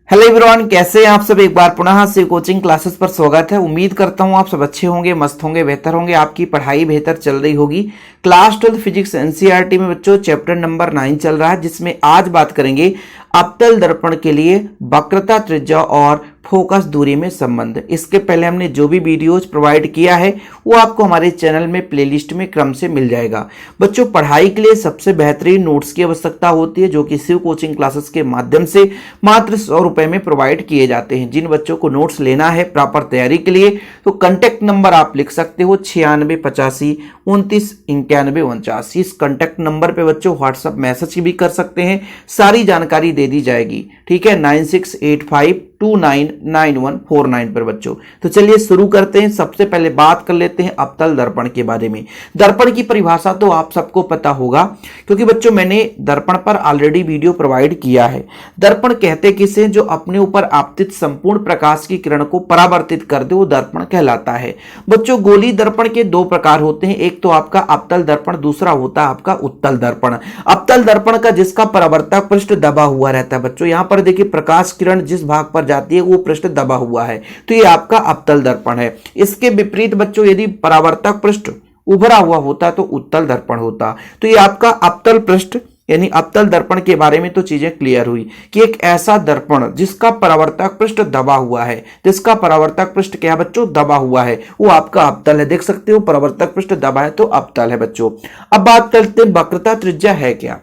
Hello everyone, कैसे हैं आप सब। एक बार पुनः शिव कोचिंग क्लासेस पर स्वागत है। उम्मीद करता हूं आप सब अच्छे होंगे, मस्त होंगे, बेहतर होंगे, आपकी पढ़ाई बेहतर चल रही होगी। क्लास 12 फिजिक्स एनसीईआरटी में बच्चों चैप्टर नंबर 9 चल रहा है, जिसमें आज बात करेंगे अवतल दर्पण के लिए वक्रता, त्रिज्या और फोकस दूरी में संबंध। इसके पहले हमने जो भी वीडियोज प्रोवाइड किया है वो आपको हमारे चैनल में प्लेलिस्ट में क्रम से मिल जाएगा। बच्चों, पढ़ाई के लिए सबसे बेहतरीन नोट्स की आवश्यकता होती है, जो कि शिव कोचिंग क्लासेस के माध्यम से मात्र 100 रुपए में प्रोवाइड किए जाते हैं। जिन बच्चों को नोट्स लेना है प्रॉपर तैयारी के लिए, तो कॉन्टैक्ट नंबर आप लिख सकते हो 9685299149। इस कॉन्टैक्ट नंबर पे बच्चों व्हाट्सएप मैसेज भी कर सकते हैं, सारी जानकारी दे दी जाएगी। ठीक है, 9685299149 पर बच्चों। तो चलिए शुरू करते हैं। सबसे पहले बात कर लेते हैं अवतल दर्पण के बारे में। दर्पण की परिभाषा तो आप सबको पता होगा, क्योंकि बच्चों मैंने दर्पण पर ऑलरेडी वीडियो प्रोवाइड किया है। दर्पण कहते किसे, जो अपने ऊपर आपतित संपूर्ण प्रकाश की किरण को परावर्तित कर दे, वो दर्पण कहलाता है। बच्चों, गोलीय दर्पण के दो प्रकार होते हैं, एक तो आपका अवतल दर्पण, दूसरा होता है आपका उत्तल दर्पण। अवतल दर्पण का जिसका परावर्तक पृष्ठ दबा हुआ रहता है बच्चों, यहां पर देखिए प्रकाश किरण जिस भाग पर जाती है वो पृष्ठ दबा हुआ है, तो ये आपका अवतल दर्पण है। इसके विपरीत बच्चों यदि परावर्तक पृष्ठ उभरा हुआ होता तो उत्तल दर्पण होता। तो ये आपका अवतल पृष्ठ यानी अवतल दर्पण के बारे में तो चीजें क्लियर हुई कि एक ऐसा दर्पण जिसका परावर्तक पृष्ठ दबा हुआ है, जिसका परावर्तक पृष्ठ क्या है बच्चों, दबा हुआ है, वो आपका अवतल है। देख सकते हो परावर्तक पृष्ठ दबा है तो अवतल है बच्चों। अब बात करते हैं वक्रता त्रिज्या है क्या।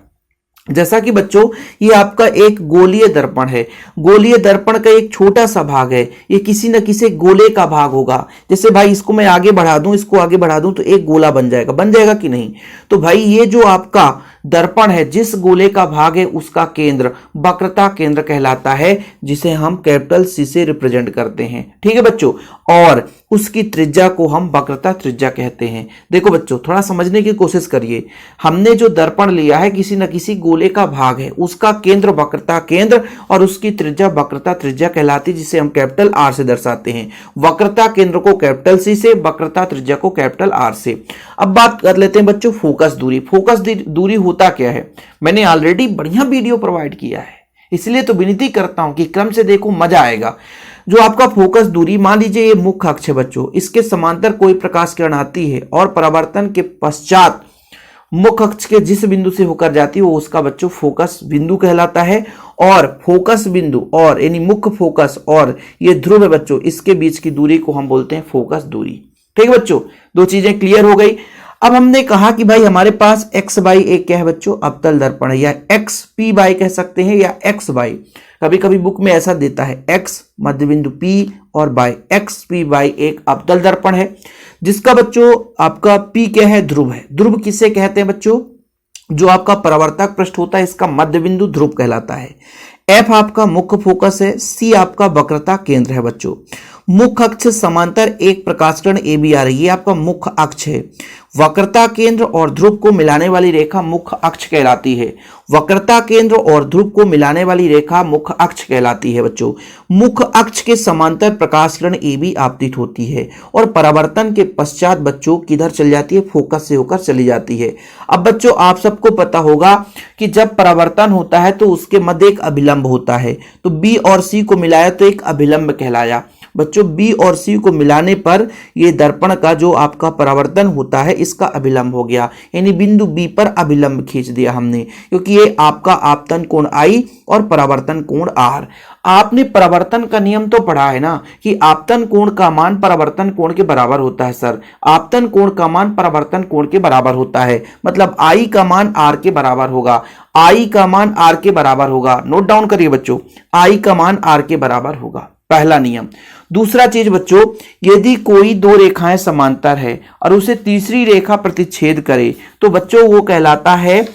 जैसा कि बच्चों ये आपका एक गोलीय दर्पण है। गोलीय दर्पण का एक छोटा सा भाग है, ये किसी न किसी गोले का भाग होगा। जैसे भाई इसको मैं आगे बढ़ा दूं, इसको आगे बढ़ा दूं तो एक गोला बन जाएगा कि नहीं। तो भाई ये जो आपका दर्पण है, जिस गोले का भाग है उसका केंद्र वक्रता केंद्र कहलाता है, जिसे हम कैपिटल सी से रिप्रेजेंट करते हैं। ठीक है बच्चों, और उसकी त्रिज्या को हम वक्रता त्रिज्या कहते हैं। देखो बच्चों, थोड़ा समझने की कोशिश करिए। हमने जो दर्पण लिया है किसी न किसी गोले का भाग है, उसका केंद्र वक्रता केंद्र और उसकी त्रिज्या वक्रता त्रिज्या कहलाती है, जिसे हम कैपिटल आर से दर्शाते हैं। वक्रता केंद्र को कैपिटल सी से, वक्रता त्रिज्या को कैपिटल आर से। अब बात कर लेते हैं बच्चों फोकस दूरी। फोकस दूरी होता क्या है, मैंने ऑलरेडी बढ़िया वीडियो प्रोवाइड किया है, इसलिए तो विनती करता हूं कि क्रम से देखो, मजा आएगा। जो आपका फोकस दूरी, मान लीजिए ये मुख्य अक्ष है बच्चों, इसके समांतर कोई प्रकाश किरण आती है और परावर्तन के पश्चात मुख्य अक्ष के जिस बिंदु से होकर जाती है वो उसका बच्चों फोकस बिंदु कहलाता है। और फोकस बिंदु और यानी मुख्य फोकस और ये ध्रुव है बच्चों, इसके बीच की दूरी को हम बोलते हैं फोकस दूरी। ठीक है बच्चों, दो चीजें क्लियर हो गई। अब हमने कहा कि भाई हमारे पास x बाई एक क्या है बच्चों, अवतल दर्पण है, या x p बाई कह सकते हैं, या x बाई, कभी कभी बुक में ऐसा देता है x मध्य बिंदु p और बाई, x p बाई एक अवतल दर्पण है, जिसका बच्चों आपका p क्या है, ध्रुव है। ध्रुव किसे कहते हैं बच्चों, जो आपका परावर्तक पृष्ठ होता है इसका मध्य बिंदु ध्रुव कहलाता है। f आपका मुख्य फोकस है, c आपका वक्रता केंद्र है बच्चों। मुख्य अक्ष समांतर एक प्रकाशकिरण ए बी आ रही है, आपका मुख्य अक्ष है। वक्रता केंद्र और ध्रुव को मिलाने वाली रेखा मुख्य अक्ष कहलाती है। वक्रता केंद्र और ध्रुव को मिलाने वाली रेखा मुख्य अक्ष कहलाती है बच्चों। मुख्य अक्ष के समांतर प्रकाशकिरण ए बी आपतित होती है और परावर्तन के पश्चात बच्चों किधर चली जाती है, फोकस से होकर चली जाती है। अब बच्चों आप सबको पता होगा कि जब परावर्तन होता है तो उसके मध्य एक अभिलंब होता है, तो बी और सी को मिलाया तो एक अभिलंब कहलाया बच्चों। बी और सी को मिलाने पर ये दर्पण का जो आपका परावर्तन होता है इसका अभिलंब हो गया, यानी बिंदु बी पर अभिलंब खींच दिया हमने, क्योंकि ये आपका आपतन कोण आई और परावर्तन कोण आर। आपने परावर्तन का नियम तो पढ़ा है ना कि आपतन कोण का मान परावर्तन कोण के बराबर होता है। सर, आपतन कोण का मान परावर्तन कोण के बराबर होता है, मतलब आई का मान आर के बराबर होगा। आई का मान आर के बराबर होगा, नोट डाउन करिए बच्चों, आई का मान आर के बराबर होगा, पहला नियम। दूसरा चीज बच्चों, यदि कोई दो रेखाएं समांतर है और उसे तीसरी रेखा प्रतिच्छेद करे तो बच्चों वो कहलाता है,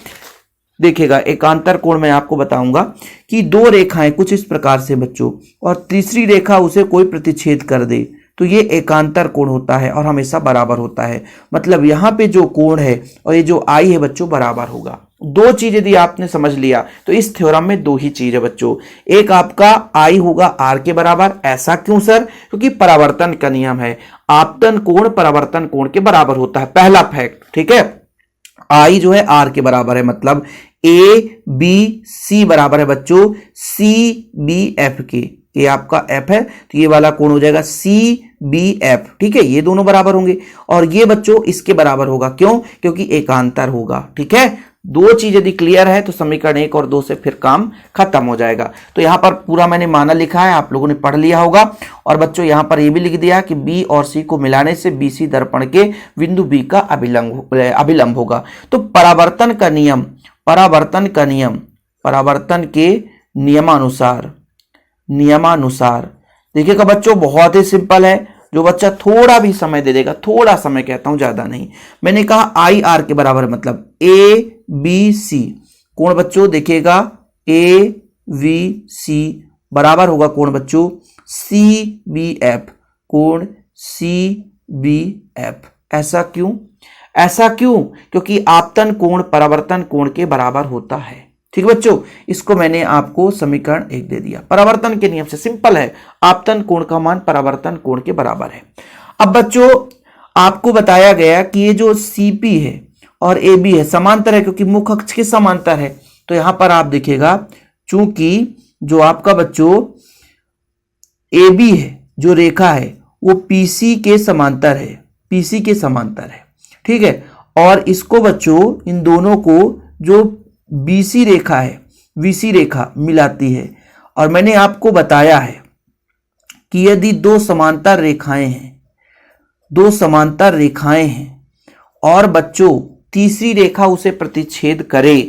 देखिएगा एकांतर कोण मैं आपको बताऊंगा कि दो रेखाएं कुछ इस प्रकार से बच्चों और तीसरी रेखा उसे कोई प्रतिच्छेद कर दे तो ये एकांतर कोण होता है और हमेशा बराबर होता है। मतलब यहाँ पे जो कोण है और ये जो आई है बच्चों बराबर होगा। दो चीज यदि आपने समझ लिया तो इस थ्योरम में दो ही चीज है बच्चों, एक आपका आई होगा आर के बराबर। ऐसा क्यों सर, क्योंकि परावर्तन का नियम है, आपतन कोण परावर्तन कोण के बराबर होता है, पहला फैक्ट। ठीक है, आई जो है आर के बराबर है, मतलब ए बी सी बराबर है बच्चों सी बी एफ के। ये आपका एफ है तो ये वाला कोण हो जाएगा सी बी एफ, ठीक है, ये दोनों बराबर होंगे और ये बच्चों इसके बराबर होगा। क्यों? क्योंकि एकांतर होगा, ठीक है। दो चीज यदि क्लियर है तो समीकरण 1 और 2 से फिर काम खत्म हो जाएगा। तो यहां पर पूरा मैंने माना लिखा है, आप लोगों ने पढ़ लिया होगा। और बच्चों यहां पर यह भी लिख दिया कि बी और सी को मिलाने से बीसी दर्पण के बिंदु बी का अभिलंब होगा। तो परावर्तन के नियमानुसार देखिएगा बच्चों, बहुत ही सिंपल है। जो बच्चा थोड़ा भी समय दे देगा, थोड़ा समय कहता हूं ज्यादा नहीं, मैंने कहा आई आर के बराबर है, मतलब ए बी सी कोण बच्चों देखिएगा ए वी सी बराबर होगा कोण बच्चों सी बी एफ, कोण सी बी एफ। ऐसा क्यों? क्योंकि आपतन कोण परावर्तन कोण के बराबर होता है। ठीक बच्चों, इसको मैंने आपको समीकरण 1 दे दिया। परावर्तन के नियम से सिंपल है, आपतन कोण का मान परावर्तन कोण के बराबर है। अब बच्चों आपको बताया गया कि ये जो सीपी है और ए बी है समांतर है, क्योंकि मुख्य अक्ष के समांतर है। तो यहां पर आप देखिएगा, चूंकि जो आपका बच्चों ए बी है, जो रेखा है वो पीसी के समांतर है, ठीक है। और इसको बच्चों इन दोनों को जो बीसी रेखा है वीसी रेखा मिलाती है। और मैंने आपको बताया है कि यदि दो समांतर रेखाएं हैं और बच्चों तीसरी रेखा उसे प्रतिच्छेद करे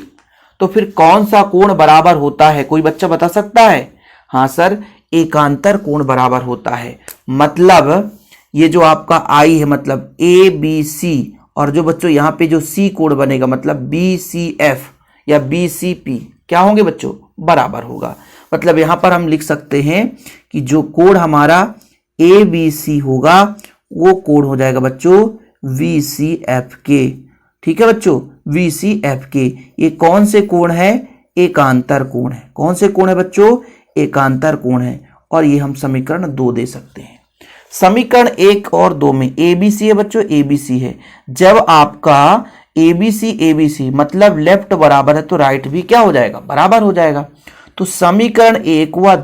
तो फिर कौन सा कोण बराबर होता है? कोई बच्चा बता सकता है? हां सर, एकांतर कोण बराबर होता है। मतलब ये जो आपका आई है मतलब ए बी सी, और जो बच्चों यहां पे जो सी कोण बनेगा मतलब बी सी एफ या बी सी पी, क्या होंगे बच्चों? बराबर होगा। मतलब यहां पर हम लिख सकते हैं कि जो कोण हमारा ए बी सी होगा वो कोण हो जाएगा बच्चों वी सी एफ के। ठीक है बच्चों, वी सी एफ के। ये कौन से कोण है? एकांतर कोण है। कौन से कोण है बच्चों? एकांतर कोण है। और ये हम समीकरण 2 दे सकते हैं। समीकरण 1 और 2 में एबीसी है बच्चों, एबीसी है। जब आपका एबीसी मतलब लेफ्ट बराबर है तो राइट भी क्या हो जाएगा? बराबर हो जाएगा। तो समीकरण 1 व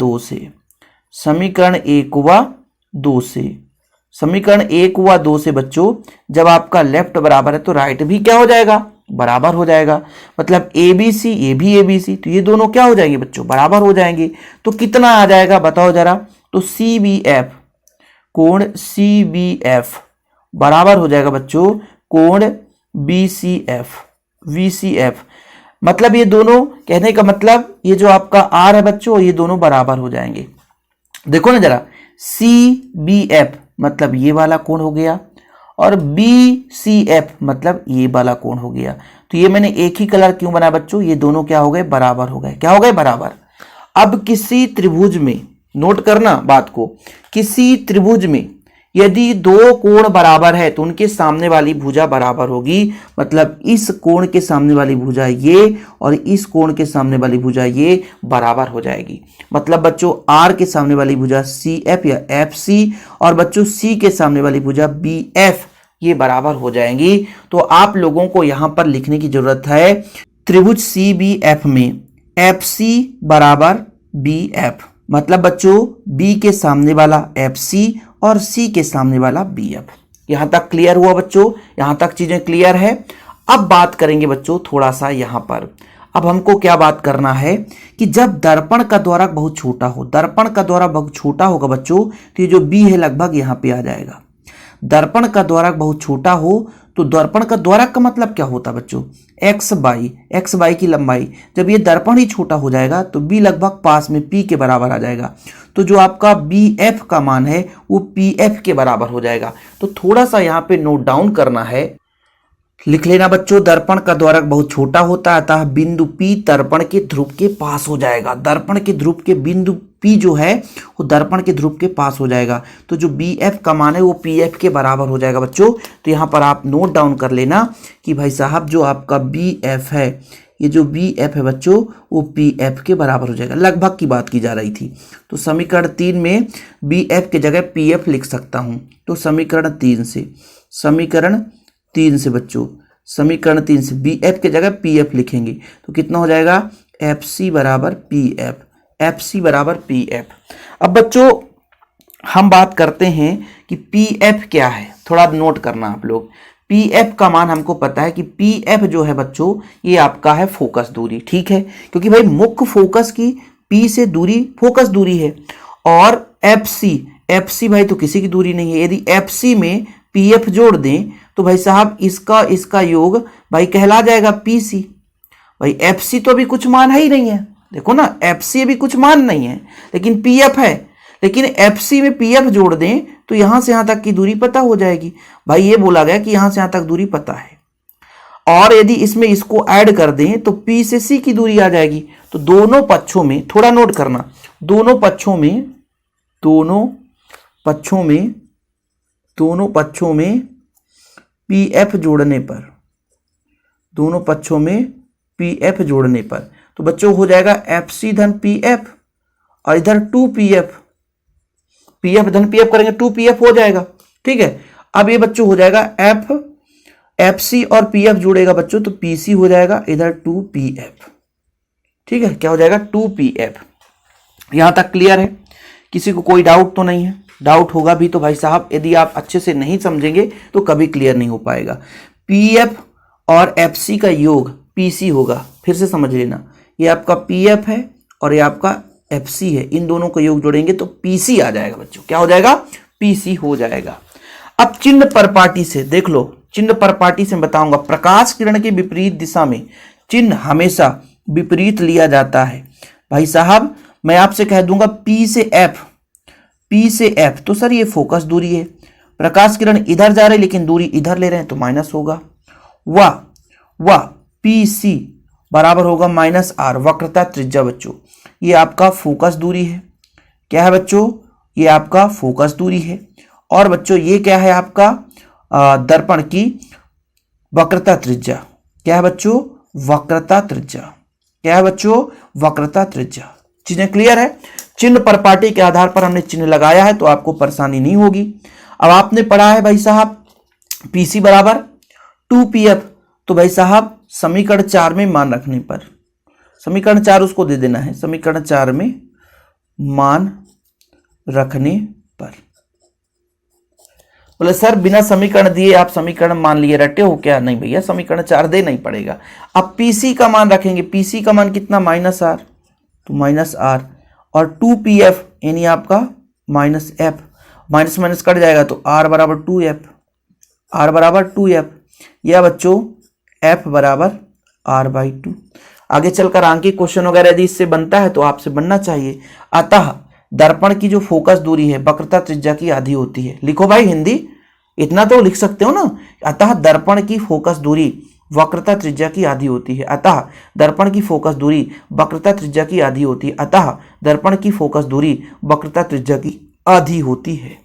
2 से बच्चों जब आपका लेफ्ट बराबर है तो राइट भी क्या हो जाएगा? बराबर हो जाएगा। मतलब एबीसी ये भी एबीसी, तो ये दोनों क्या हो जाएंगे बच्चों? बराबर हो जाएंगे। तो कितना आ जाएगा बताओ जरा? तो सी बी एफ, कोण सी बी एफ बराबर हो जाएगा बच्चों कोण B C F V C F. मतलब ये दोनों, कहने का मतलब ये जो आपका आर है बच्चों ये दोनों बराबर हो जाएंगे। देखो ना जरा, सी बी एफ मतलब ये वाला कोण हो गया और बी सी एफ मतलब ये वाला कोण हो गया। तो ये मैंने एक ही कलर क्यों बनाया बच्चों? ये दोनों क्या हो गए? बराबर हो गए। क्या हो गए? बराबर। अब किसी त्रिभुज में, नोट करना बात को, किसी त्रिभुज में यदि दो कोण बराबर है तो उनके सामने वाली भुजा बराबर होगी। मतलब इस कोण के सामने वाली भुजा ये और इस कोण के सामने वाली भुजा ये बराबर हो जाएगी। मतलब बच्चों आर के सामने वाली भुजा सी एफ या एफ सी और बच्चों सी के सामने वाली भुजा बी एफ ये बराबर हो जाएंगी। तो आप लोगों को यहां पर लिखने की जरूरत है, त्रिभुज सी बी एफ में एफ सी बराबर बी एफ। मतलब बच्चों बी के सामने वाला एफ सी और सी के सामने वाला बी एफ। यहां तक क्लियर हुआ बच्चों? यहां तक चीजें क्लियर है। अब बात करेंगे बच्चों थोड़ा सा यहां पर। अब हमको क्या बात करना है कि जब दर्पण का द्वारक बहुत छोटा हो, दर्पण का द्वारक बहुत छोटा होगा बच्चों, तो ये जो बी है लगभग यहां पे आ जाएगा। दर्पण का द्वारक बहुत छोटा हो तो दर्पण का द्वारक का मतलब क्या होता है बच्चों? एक्स बाई की लंबाई। जब ये दर्पण ही छोटा हो जाएगा तो बी लगभग पास में पी के बराबर आ जाएगा। तो जो आपका बी एफ का मान है वो पी एफ के बराबर हो जाएगा। तो थोड़ा सा यहाँ पे नोट डाउन करना है, लिख लेना बच्चों। दर्पण का द्वारक बहुत छोटा होता है अतः बिंदु P दर्पण के ध्रुव के पास हो जाएगा। दर्पण के ध्रुव के बिंदु P जो है वो दर्पण के ध्रुव के पास हो जाएगा। तो जो BF का मान है वो PF के बराबर हो जाएगा बच्चों। तो यहाँ पर आप नोट डाउन कर लेना कि भाई साहब जो आपका BF है, ये जो BF है बच्चों वो PF के बराबर हो जाएगा। लगभग की बात की जा रही थी। तो समीकरण 3 में BF की जगह PF लिख सकता हूँ। तो समीकरण 3 से बच्चों समीकरण 3 से बी एफ की जगह पी एफ लिखेंगे तो कितना हो जाएगा, एफ सी बराबर पी एफ, एफ सी बराबर पी एफ। अब बच्चों हम बात करते हैं कि पी एफ क्या है, थोड़ा नोट करना आप लोग। पी एफ का मान हमको पता है कि पी एफ जो है बच्चों ये आपका है फोकस दूरी, ठीक है, क्योंकि भाई मुख्य फोकस की पी से दूरी फोकस दूरी है, और एफ सी भाई तो किसी की दूरी नहीं है। यदि एफ सी में पी एफ जोड़ दें तो भाई साहब इसका योग भाई कहला जाएगा पी सी। भाई एफ सी तो अभी कुछ मान है ही नहीं है, देखो ना एफ सी अभी कुछ मान नहीं है, लेकिन पी एफ है, लेकिन एफ सी में पी एफ जोड़ दें तो यहां से यहां तक की दूरी पता हो जाएगी। भाई ये बोला गया कि यहां से यहां तक दूरी पता है, और यदि इसमें इसको ऐड कर दें तो पी से सी की दूरी आ जाएगी। तो दोनों पक्षों में, थोड़ा नोट करना, दोनों पक्षों में पी एफ जोड़ने पर, दोनों पक्षों में पी एफ जोड़ने पर तो बच्चों हो जाएगा एफ सी धन पी एफ, और इधर 2 पी एफ, पी एफ धन पी एफ करेंगे 2 पी एफ हो जाएगा, ठीक है। अब ये बच्चों हो जाएगा एफ सी और पी एफ जुड़ेगा बच्चों तो पी सी हो जाएगा, इधर 2 पी एफ, ठीक है, क्या हो जाएगा 2 पी एफ। यहां तक क्लियर है, किसी को कोई डाउट तो नहीं है? डाउट होगा भी तो भाई साहब यदि आप अच्छे से नहीं समझेंगे तो कभी क्लियर नहीं हो पाएगा। पी एफ और एफ सी का योग पी सी होगा, फिर से समझ लेना, ये आपका पी एफ है और ये आपका एफ सी है, इन दोनों का योग जोड़ेंगे तो पी सी आ जाएगा बच्चों, क्या हो जाएगा, पी सी हो जाएगा। अब चिन्ह परपाटी से देख लो, चिन्ह परपाटी से बताऊंगा, प्रकाश किरण के विपरीत दिशा में चिन्ह हमेशा विपरीत लिया जाता है। भाई साहब मैं आपसे कह दूंगा पी से एफ तो सर ये फोकस दूरी है, प्रकाश किरण इधर जा रहे लेकिन दूरी इधर ले रहे हैं तो माइनस होगा। वाह पी सी बराबर होगा माइनस आर, वक्रता त्रिज्या बच्चों ये आपका फोकस दूरी है। क्या है बच्चों, ये आपका फोकस दूरी है, और बच्चों ये क्या है आपका दर्पण की वक्रता त्रिज्या। क्या है बच्चों, वक्रता त्रिज्या। क्या है बच्चों, वक्रता त्रिज्या। चीजें क्लियर है? चिन्ह परपाटी के आधार पर हमने चिन्ह लगाया है तो आपको परेशानी नहीं होगी। अब आपने पढ़ा है भाई साहब पीसी बराबर 2 पी एफ, तो भाई साहब समीकरण 4 में मान रखने पर, समीकरण 4 उसको दे देना है, समीकरण 4 में मान रखने पर। बोले सर बिना समीकरण दिए आप समीकरण मान लिए, रटे हो क्या? नहीं भैया, समीकरण 4 देना ही पड़ेगा। अब पीसी का मान रखेंगे, पीसी का मान कितना, माइनस आर, तो माइनस आर, और 2 पी एफ यानी आपका minus F, minus minus cut जाएगा तो आर बराबर 2 एफ, या बच्चों एफ बराबर आर बाई 2। आगे चलकर आंकिक क्वेश्चन वगैरह यदि इससे बनता है तो आपसे बनना चाहिए। अतः दर्पण की जो फोकस दूरी है वक्रता त्रिज्या की आधी होती है। लिखो भाई हिंदी, इतना तो लिख सकते हो ना। अतः दर्पण की फोकस दूरी वक्रता त्रिज्या की आधी होती है। अतः दर्पण की फोकस दूरी वक्रता त्रिज्या की आधी होती है। अतः दर्पण की फोकस दूरी वक्रता त्रिज्या की आधी होती है।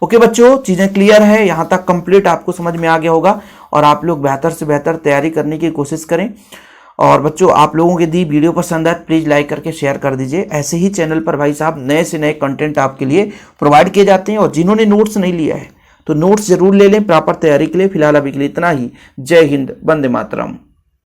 ओके बच्चों, चीजें क्लियर है? यहां तक कंप्लीट आपको समझ में आ गया होगा, और आप लोग बेहतर से बेहतर तैयारी करने की कोशिश करें। और बच्चों आप लोगों के दी वीडियो पसंद आए प्लीज लाइक करके शेयर कर दीजिए। ऐसे ही चैनल पर भाई साहब नए से नए कंटेंट आपके लिए प्रोवाइड किए जाते हैं, और जिन्होंने नोट्स नहीं लिया है तो नोट्स जरूर ले लें प्रॉपर तैयारी के लिए। फिलहाल अभी के लिए इतना ही। जय हिंद, वंदे मातरम।